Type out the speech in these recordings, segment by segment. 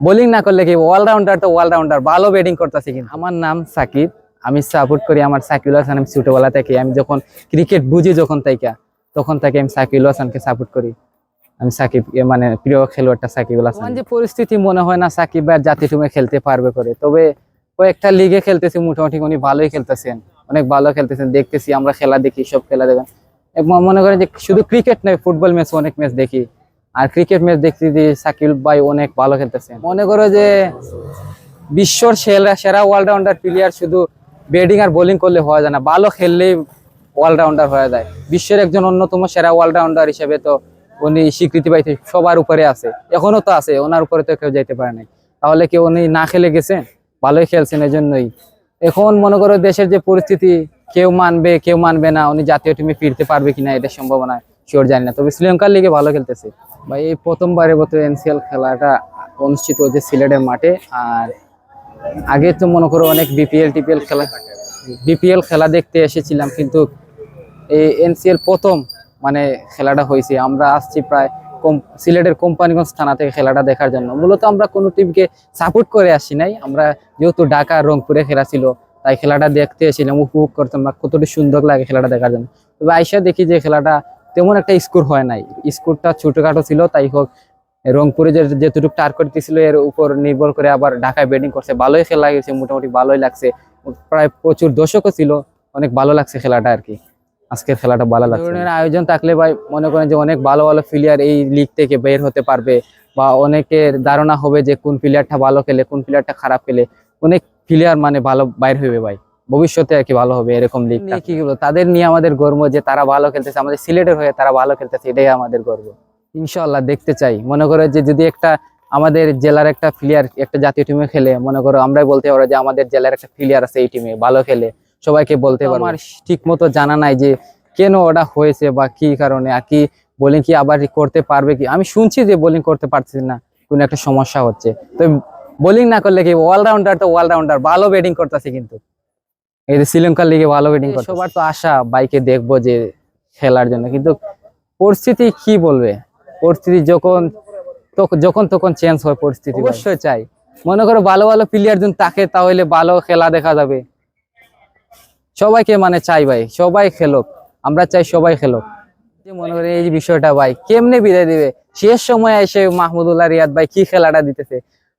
Bowling না করলে কি অলরাউন্ডার, তো অলরাউন্ডার ভালো ব্যাটিং করতেছে। কিন্তু আমার নাম সাকিব, আমি সাপোর্ট করি আমার সাকিব হাসান। আমি ছোটবেলা থেকে আমি যখন ক্রিকেট বুঝি তখন থেকে আমি সাকিব হাসানকে সাপোর্ট করি। আমি সাকিব মানে প্রিয় খেলোয়াড়টা সাকিব হাসান। যে পরিস্থিতি মনে হয় না সাকিব ভাই জাতীয় টিমে খেলতে পারবে করে, তবে কয়েকটা লিগে খেলতেছে মোটামুটি উনি ভালোই খেলতেছেন, অনেক ভালো খেলতেছেন। দেখতেছি আমরা খেলা দেখি, সব খেলা দেখেন। মনে করেন যে শুধু ক্রিকেট নয়, ফুটবল ম্যাচ অনেক ম্যাচ দেখি। আর ক্রিকেট ম্যাচ দেখতে যে সাকিব ভাই অনেক ভালো খেলতেছেন। মনে করো যে বিশ্বর সেরা সেরা অলরাউন্ডার প্লেয়ার শুধু ব্যাটিং আর বোলিং করলে হওয়া যায় না, ভালো খেললেই অলরাউন্ডার হয়ে যায়। বিশ্বের একজন অন্যতম সেরা অলরাউন্ডার হিসেবে তো উনি স্বীকৃতি পাইতে সবার উপরে আছে, এখনো তো আছে, ওনার উপরে তো কেউ যাইতে পারে নাই। তাহলে কি উনি না খেলে গেছেন? ভালোই খেলছেন। এই জন্যই এখন মনে করো দেশের যে পরিস্থিতি, কেউ মানবে কেউ মানবে না, উনি জাতীয় টিমে ফিরতে পারবে কিনা এটা সম্ভাবনা শিওর জানি না, তবে শ্রীলঙ্কার লিগে ভালো খেলতেছে ভাই। এই প্রথমবারের মতো এনসিএল খেলাটা অনুষ্ঠিত হচ্ছে সিলেটের মাঠে। আর আগে তো মনে করো অনেক বিপিএল খেলা দেখতে এসেছিলাম, কিন্তু এই এনসিএল প্রথম মানে খেলাটা হয়েছে। আমরা আসছি প্রায় সিলেটের কোম্পানিগঞ্জ থানা থেকে খেলাটা দেখার জন্য। মূলত আমরা কোনো টিমকে সাপোর্ট করে আসি নাই, আমরা যেহেতু ঢাকা রংপুরে খেলা ছিল তাই খেলাটা দেখতে এসেছিলাম, উপভোগ করতাম না কতটা সুন্দর লাগে খেলাটা দেখার জন্য। তবে আইসা দেখি যে খেলাটা তেমন একটা স্কোর হয় নাই, স্কোরটা ছোটখাটো ছিল। তাই হোক, রংপুরে যেটুকু টার্গেট দিছিল এর উপর নির্ভর করে আবার ঢাকায় ব্যাটিং করছে, ভালোই খেলা গেছে, মোটামুটি ভালোই লাগছে। প্রায় প্রচুর দর্শকও ছিল, অনেক ভালো লাগছে খেলাটা আর কি। আজকের খেলাটা ভালো লাগছে। ধরনের আয়োজন থাকলে ভাই মনে করেন যে অনেক ভালো ভালো প্লেয়ার এই লিগ থেকে বের হতে পারবে, বা অনেকের ধারণা হবে যে কোন প্লেয়ারটা ভালো খেলে কোন প্লেয়ারটা খারাপ খেলে। অনেক প্লেয়ার মানে ভালো বাইর হইবে ভাই, ভবিষ্যতে আর কি ভালো হবে এরকম লিগ। কি বলবো, তাদের নিয়ে আমাদের গর্ব যে তারা ভালো খেলতেছে, আমাদের সিলেটের হয়ে তারা ভালো খেলতেছে, এটাই আমাদের গর্ব। ইনশাআল্লাহ দেখতে চাই। মনে করো যে যদি একটা আমাদের জেলার একটা প্লেয়ার একটা জাতীয় টিমে খেলে, মনে করো আমরাই বলতে পারবো যে আমাদের জেলার একটা প্লেয়ার আছে এই টিমে ভালো খেলে, সবাইকে বলতে পারবো। আমার ঠিক মতো জানা নাই যে কেন ওটা হয়েছে বা কি কারণে, আর কি বোলিং কি আবার করতে পারবে কি। আমি শুনছি যে বোলিং করতে পারছি না, কোনো একটা সমস্যা হচ্ছে। তো বোলিং না করলে কি অলরাউন্ডার, তো অলরাউন্ডার ভালো ব্যাটিং করতেছে। কিন্তু এই যে শ্রীলঙ্কার লিগে ভালো ব্যাটিং করছে। সবার তো আশা বাইকে দেখবো যে খেলার জন্য, কিন্তু পরিস্থিতি কি বলবে, পরিস্থিতি যখন তখন চেঞ্জ হয় পরিস্থিতি। অবশ্যই চাই মনে করো ভালো ভালো প্লেয়ার যদি থাকে তাহলে ভালো খেলা দেখা যাবে। সবাইকে মানে চাই ভাই সবাই খেলুক, আমরা চাই সবাই খেলুক। মনে করি এই বিষয়টা ভাই কেমনে বিদায় দিবে, শেষ সময় এসে মাহমুদুল্লাহ রিয়াদ ভাই কি খেলাটা দিতেছে,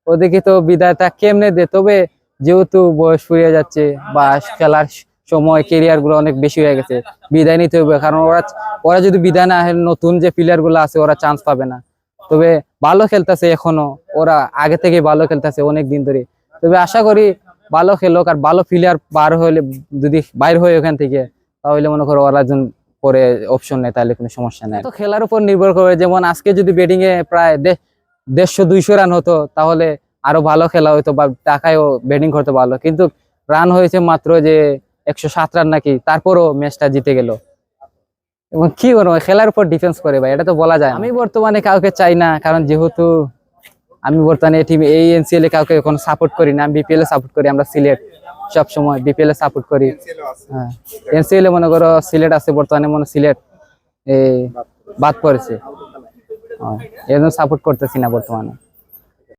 ওদিকে তো বিদায়টা কেমনে দে। তবে যেহেতু বয়স ফুরিয়ে যাচ্ছে বা খেলার সময় কেরিয়ার গুলো অনেক বেশি হয়ে গেছে, বিদায় নিতে হবে। কারণ ওরা যদি বিদায় না হয়, নতুন যে প্লেয়ার গুলো আছে ওরা চান্স পাবে না। তবে ভালো খেলতেছে এখনো, ওরা আগে থেকে ভালো খেলতেছে অনেক দিন ধরে। তবে আশা করি ভালো খেলোক, আর ভালো প্লেয়ার যদি বাইর হয় ওখান থেকে, তাহলে মনে করো ওরা একজন পরে অপশন নেই, তাহলে কোনো সমস্যা নেই। তো খেলার উপর নির্ভর করে, যেমন আজকে যদি ব্যাটিং এ প্রায় 150-200 রান হতো তাহলে আরো ভালো খেলা হইতো, বা টাকায়ও ব্যাটিং করতে ভালো। কিন্তু রান হয়েছে মাত্র যে 107 রান নাকি, তারপরও ম্যাচটা জিতে গেল। এবং কি করবো, খেলার উপর ডিফেন্স করে ভাই, এটা তো বলা যায়। আমি বর্তমানে কাউকে চাই না, কারণ যেহেতু আমি বর্তমানে এই এনসিএল এ কাউকে এখন সাপোর্ট করি না, আমি বিপিএল এ সাপোর্ট করি। আমরা সিলেট সবসময় বিপিএল এ সাপোর্ট করি। হ্যাঁ, এনসিএল এ মনে করো সিলেট আছে বর্তমানে, মনে সিলেট এই বাদ পড়েছে, এই জন্য সাপোর্ট করতেছি না বর্তমানে।